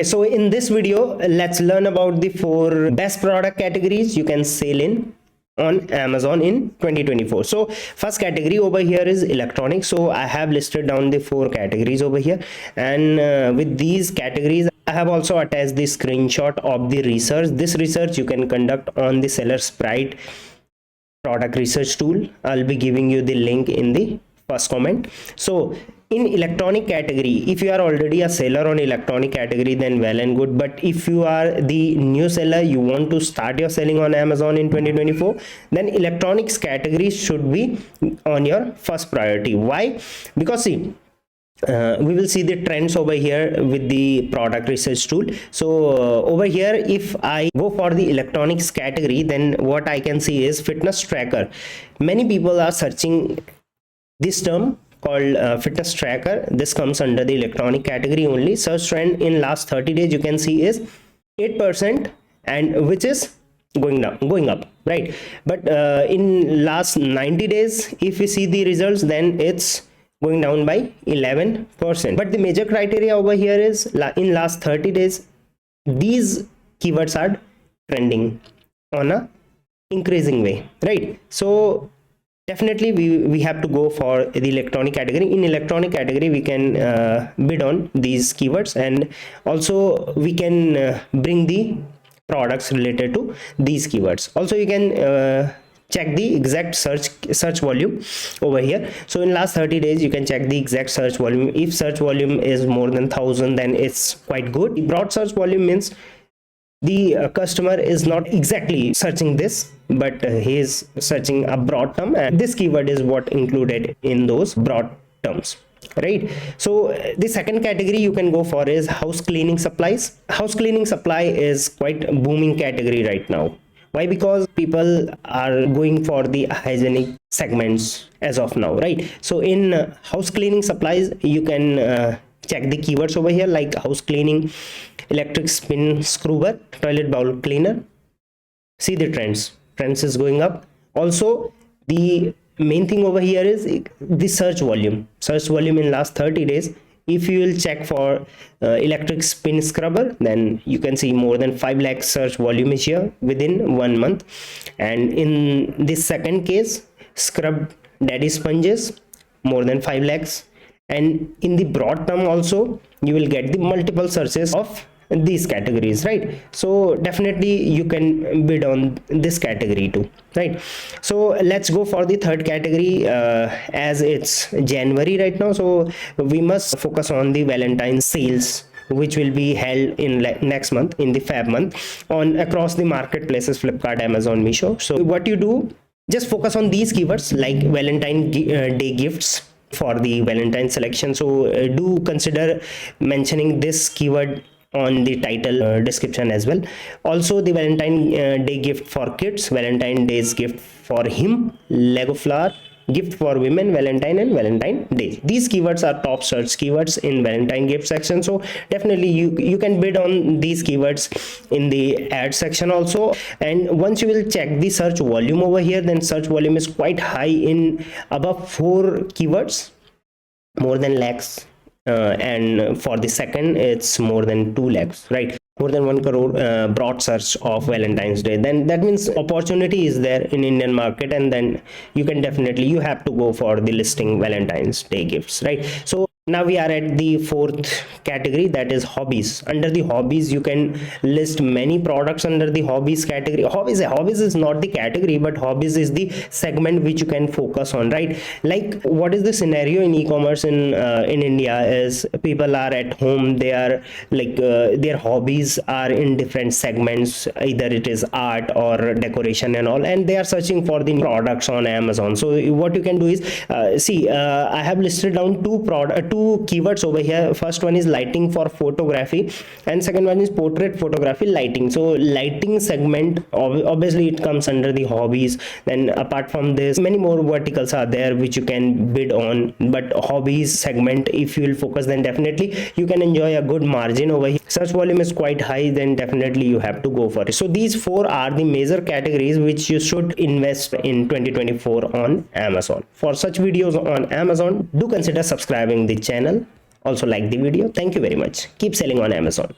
So in this video, let's learn about the 4 best product categories you can sell in on Amazon in 2024. So first category over here is electronics. So I have listed down the 4 categories over here, and with these categories I have also attached the screenshot of the research. This research you can conduct on the Seller Sprite product research tool. I'll be giving you the link in the first comment. So in electronic category, if you are already a seller on electronic category, then well and good. But if you are the new seller, you want to start your selling on Amazon in 2024, then electronics category should be on your first priority. Why? Because see, we will see the trends over here with the product research tool. So over here, if I go for the electronics category, then what I can see is fitness tracker. Many people are searching this term called fitness tracker. This comes under the electronic category only. Search trend in last 30 days you can see is 8%, and which is going up, right? But in last 90 days, if we see the results, then it's going down by 11%. But the major criteria over here is in last 30 days these keywords are trending on a increasing way, right? So definitely we have to go for the electronic category. In electronic category we can bid on these keywords, and also we can bring the products related to these keywords. Also you can check the exact search volume over here. So in last 30 days you can check the exact search volume. If search volume is more than 1000, then it's quite good. The broad search volume means the customer is not exactly searching this, but he is searching a broad term, and this keyword is what included in those broad terms, right? So the second category you can go for is house cleaning supplies. House cleaning supply is quite a booming category right now. Why? Because people are going for the hygienic segments as of now, right? So in house cleaning supplies you can check the keywords over here, like house cleaning, electric spin scrubber, toilet bowl cleaner. See the trends is going up. Also the main thing over here is the search volume in last 30 days. If you will check for electric spin scrubber, then you can see more than 5 lakh search volume is here within 1 month. And in this second case, scrub daddy sponges, more than 5 lakhs. And in the broad term also you will get the multiple searches of these categories, right? So definitely you can bid on this category too, right? So let's go for the third category. As it's January right now, so we must focus on the Valentines sales, which will be held in next month, in the Feb month, on across the marketplaces, Flipkart, Amazon, Meesho. So what you do, just focus on these keywords like Valentine Day gifts for the Valentine selection. So do consider mentioning this keyword on the title description as well. Also the Valentine Day gift for kids, Valentine Day's gift for him, Lego flower gift for women, Valentine and Valentine Day. These keywords are top search keywords in Valentine gift section. So definitely you can bid on these keywords in the ad section also. And once you will check the search volume over here, then search volume is quite high in above 4 keywords, more than lakhs. And for the second it's more than 2 lakhs, right? More than 1 crore broad search of Valentine's Day. Then that means opportunity is there in Indian market, and then you can definitely, you have to go for the listing Valentine's Day gifts, right? So now we are at the fourth category, that is hobbies. Under the hobbies you can list many products under the hobbies category. Hobbies is not the category, but hobbies is the segment which you can focus on, right? Like what is the scenario in e-commerce in India is people are at home, they are like their hobbies are in different segments, either it is art or decoration and all, and they are searching for the products on Amazon. So what you can do is I have listed down two keywords over here. First one is lighting for photography, and second one is portrait photography lighting. So lighting segment, obviously it comes under the hobbies. Then apart from this, many more verticals are there which you can bid on, but hobbies segment, if you will focus, then definitely you can enjoy a good margin over here. Search volume is quite high, then definitely you have to go for it. So these 4 are the major categories which you should invest in 2024 on Amazon. For such videos on Amazon, do consider subscribing the channel. Also like the video. Thank you very much. Keep selling on Amazon.